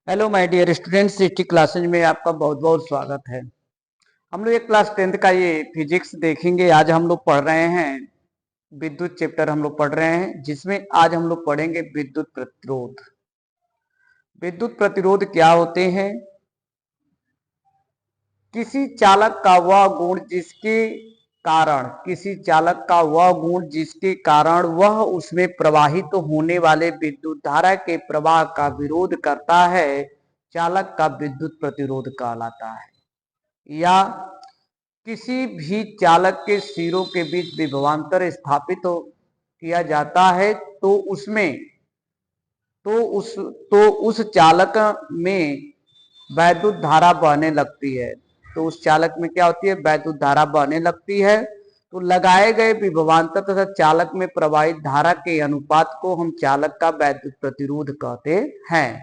Hello my dear students, history classes में आपका बहुत बहुत स्वागत है। हम लोग एक क्लास 10th का ये फिजिक्स देखेंगे। आज हम लोग पढ़ रहे हैं विद्युत चैप्टर हम लोग पढ़ रहे हैं, जिसमें आज हम लोग पढ़ेंगे विद्युत प्रतिरोध। विद्युत प्रतिरोध क्या होते हैं? किसी चालक का वह गुण जिसके कारण किसी चालक का वह गुण जिसके कारण वह उसमें प्रवाहित होने वाले विद्युत धारा के प्रवाह का विरोध करता है, चालक का विद्युत प्रतिरोध कहलाता है। या किसी भी चालक के सिरों के बीच विभवांतर स्थापित किया जाता है तो उसमें तो उस चालक में वैद्युत धारा बहने लगती है। तो उस चालक में क्या होती है? वैद्युत धारा बहने लगती है। तो लगाए गए विभवांतर तथा चालक में प्रवाहित धारा के अनुपात को हम चालक का वैद्युत प्रतिरोध कहते हैं।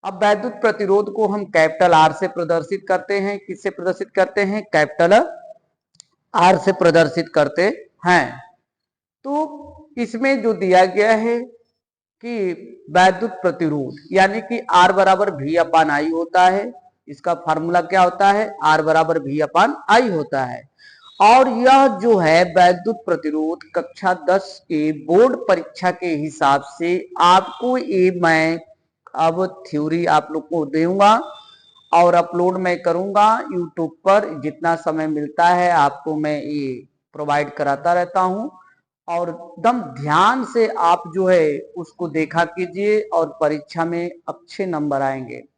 अब वैद्युत प्रतिरोध को हम कैपिटल आर से प्रदर्शित करते हैं। किससे प्रदर्शित करते हैं? कैपिटल आर से प्रदर्शित करते हैं। तो इसमें जो दिया गया है कि वैद्युत प्रतिरोध यानी कि R बराबर V अपान आई होता है। इसका फार्मूला क्या होता है? R बराबर V अपान आई होता है। और यह जो है वैद्युत प्रतिरोध कक्षा 10 के बोर्ड परीक्षा के हिसाब से आपको ये मैं अब थ्योरी आप लोग को दूंगा और अपलोड मैं करूंगा यूट्यूब पर। जितना समय मिलता है आपको मैं ये प्रोवाइड कराता रहता हूं और एकदम ध्यान से आप जो है उसको देखा कीजिए और परीक्षा में अच्छे नंबर आएंगे।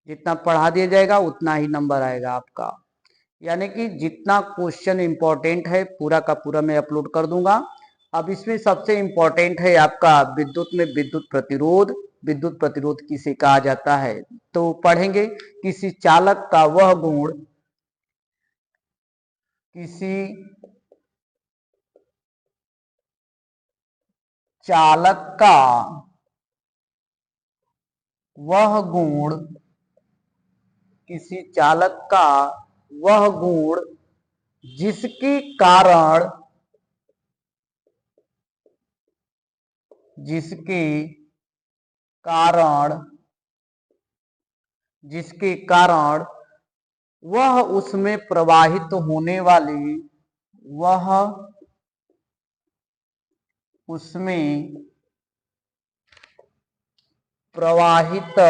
जितना पढ़ा दिया जाएगा उतना ही नंबर आएगा आपका। यानी कि जितना क्वेश्चन इंपॉर्टेंट है पूरा का पूरा मैं अपलोड कर दूंगा। अब इसमें सबसे इंपॉर्टेंट है आपका विद्युत में विद्युत प्रतिरोध। विद्युत प्रतिरोध किसे कहा जाता है? तो पढ़ेंगे किसी चालक का वह गुण किसी चालक का वह गुण किसी चालक का वह गुण जिसके कारण जिसके कारण जिसके कारण वह उसमें प्रवाहित होने वाली वह उसमें प्रवाहित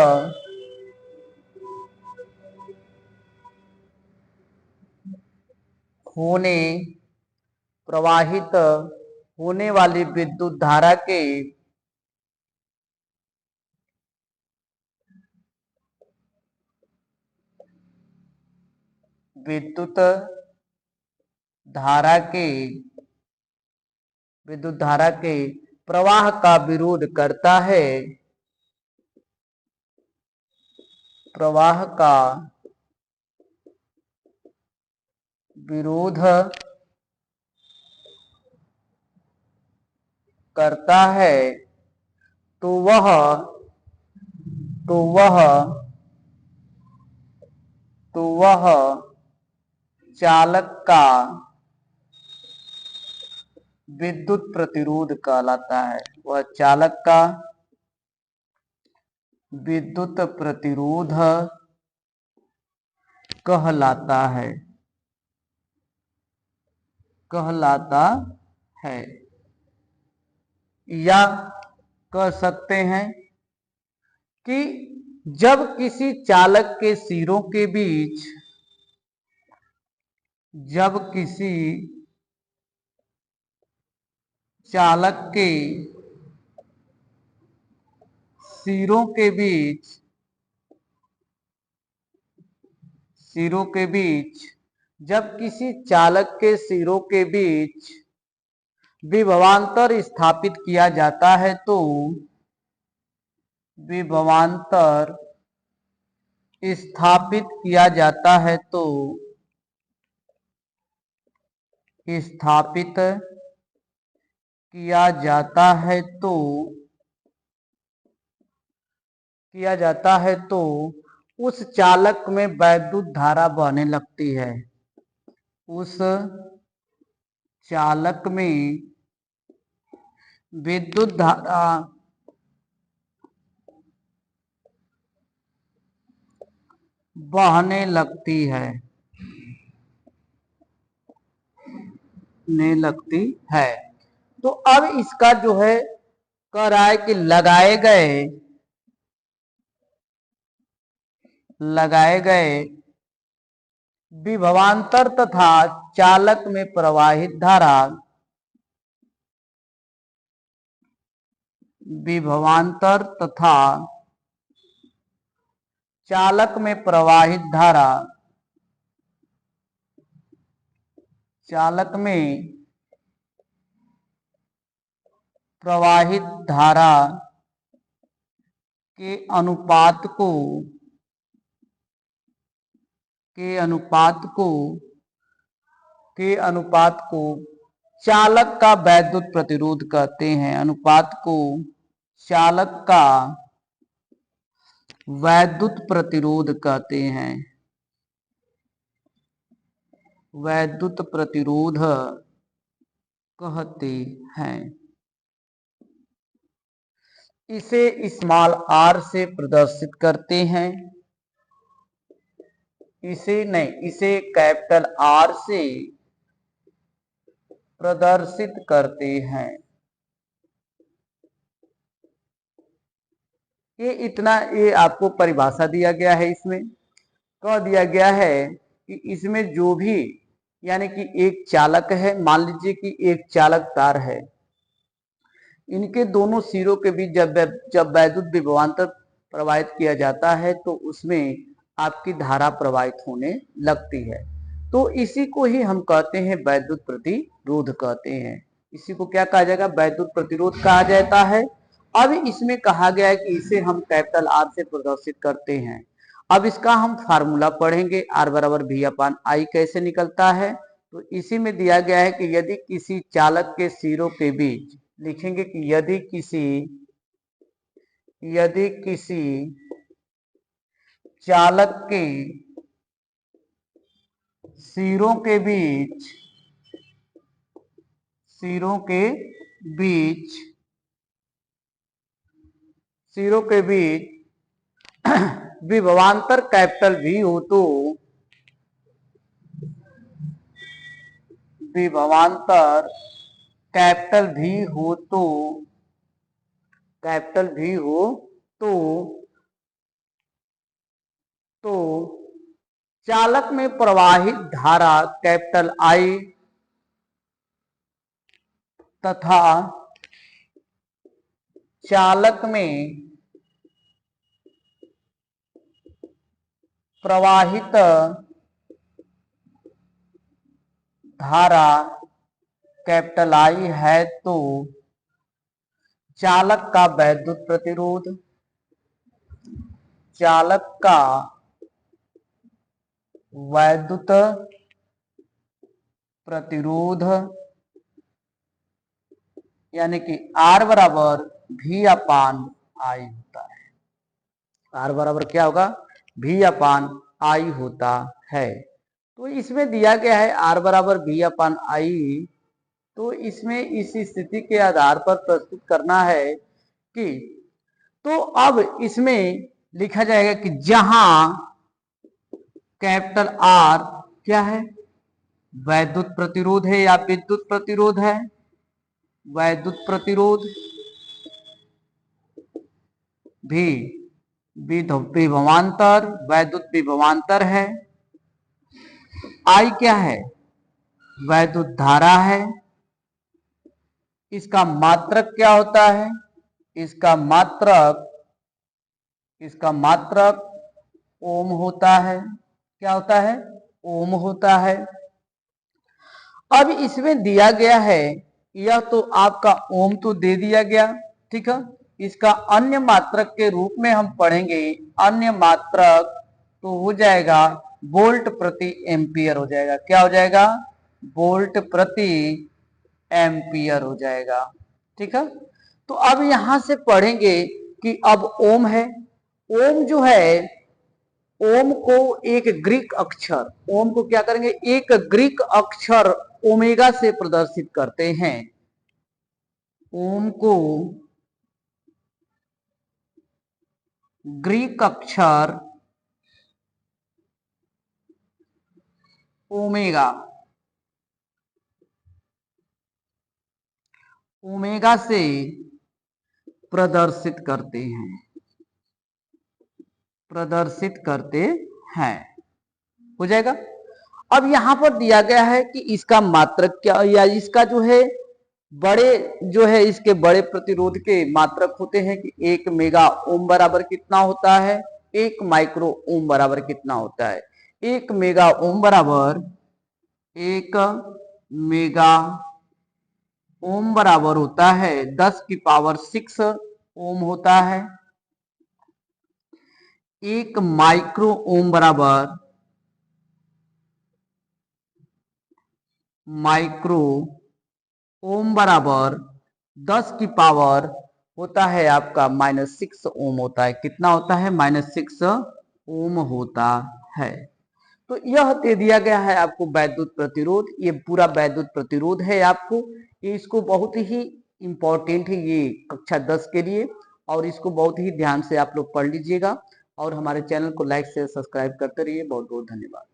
होने प्रवाहित होने वाली विद्युत धारा के विद्युत धारा के विद्युत धारा के प्रवाह का विरोध करता है। प्रवाह का विरोध करता है तो वह तो वह तो वह चालक का विद्युत प्रतिरोध कहलाता है। वह चालक का विद्युत प्रतिरोध कहलाता है कहलाता है या कह सकते हैं कि जब किसी चालक के सिरों के बीच जब किसी चालक के सिरों के बीच सिरों के बीच जब किसी चालक के सिरों के बीच विभवांतर स्थापित किया जाता है तो विभवांतर स्थापित किया जाता है तो स्थापित किया जाता है तो किया जाता है तो उस चालक में वैद्युत धारा बहने लगती है। उस चालक में विद्युत धारा बहने लगती है, ने लगती है। तो अब इसका जो है कह रहा है कि लगाए गए विभवांतर तथा चालक में प्रवाहित धारा, विभवांतर तथा चालक में प्रवाहित धारा, चालक में प्रवाहित धारा के अनुपात को के अनुपात को के अनुपात को चालक का वैद्युत प्रतिरोध कहते हैं। अनुपात को चालक का वैद्युत प्रतिरोध कहते हैं। वैद्युत प्रतिरोध कहते हैं। इसे स्मॉल आर से प्रदर्शित करते हैं। इसे कैपिटल आर से प्रदर्शित करते हैं। ये आपको परिभाषा दिया गया है। इसमें कह दिया गया है कि इसमें जो भी यानी कि एक चालक है, मान लीजिए कि एक चालक तार है, इनके दोनों सिरों के बीच जब वैद्युत विभवांतर प्रवाहित किया जाता है तो उसमें आपकी धारा प्रवाहित होने लगती है। तो इसी को ही हम कहते हैं वैद्युत प्रतिरोध कहते हैं। इसी को क्या कहा जाएगा? वैद्युत प्रतिरोध कहा जाता है। अब इसमें कहा गया है कि इसे हम कैपिटल आर से प्रदर्शित करते हैं। अब इसका हम फार्मूला पढ़ेंगे, आर बराबर वी अपान आई कैसे निकलता है। तो इसी में दिया गया है कि यदि किसी चालक के सिरों के बीच, लिखेंगे कि यदि किसी चालक के सिरों के बीच विभवांतर कैपिटल वी हो तो विभवांतर कैपिटल भी हो तो चालक में प्रवाहित धारा कैपिटल आई तथा चालक में प्रवाहित धारा कैपिटल आई है तो चालक का वैद्युत प्रतिरोध, चालक का वैद्युत प्रतिरोध यानी कि आर बराबर वी अपान आई होता है। आर बराबर क्या होगा? वी अपान आई होता है। तो इसमें दिया गया है आर बराबर वी अपान आई। तो इसमें इस स्थिति के आधार पर प्रस्तुत करना है कि तो अब इसमें लिखा जाएगा कि जहां कैपिटल आर क्या है? वैद्युत प्रतिरोध है या विद्युत प्रतिरोध है? वैद्युत प्रतिरोध। भी विभवांतर, वैद्युत विभवांतर है। आई क्या है? वैद्युत धारा है। इसका मात्रक क्या होता है? इसका मात्रक ओम होता है। क्या होता है? ओम होता है। अब इसमें दिया गया है, यह तो आपका ओम तो दे दिया गया, ठीक है। इसका अन्य मात्रक के रूप में हम पढ़ेंगे। अन्य मात्रक तो हो जाएगा वोल्ट प्रति एम्पियर हो जाएगा। क्या हो जाएगा? वोल्ट प्रति एम्पियर हो जाएगा, ठीक है। तो अब यहां से पढ़ेंगे कि अब ओम है। ओम जो है, ओम को एक ग्रीक अक्षर, ओम को क्या करेंगे? एक ग्रीक अक्षर ओमेगा से प्रदर्शित करते हैं। ओम को ग्रीक अक्षर ओमेगा, ओमेगा से प्रदर्शित करते हैं, प्रदर्शित करते हैं। हो जाएगा। अब यहां पर दिया गया है कि इसका मात्रक क्या, या इसका जो है बड़े, जो है इसके बड़े प्रतिरोध के मात्रक होते हैं कि 1 मेगा ओम बराबर कितना होता है, 1 माइक्रो ओम बराबर कितना होता है। 1 मेगा ओम बराबर 1 मेगा ओम बराबर होता है 10 की पावर 6 ओम होता है। 1 माइक्रो ओम बराबर माइक्रो ओम बराबर 10 की पावर होता है आपका -6 ओम होता है। कितना होता है? -6 ओम होता है। तो यह दे दिया गया है आपको वैद्युत प्रतिरोध। ये पूरा वैद्युत प्रतिरोध है आपको, ये इसको बहुत ही इंपॉर्टेंट है ये कक्षा 10 के लिए, और इसको बहुत ही ध्यान से आप लोग पढ़ लीजिएगा, और हमारे चैनल को लाइक शेयर सब्सक्राइब करते रहिए। बहुत बहुत धन्यवाद।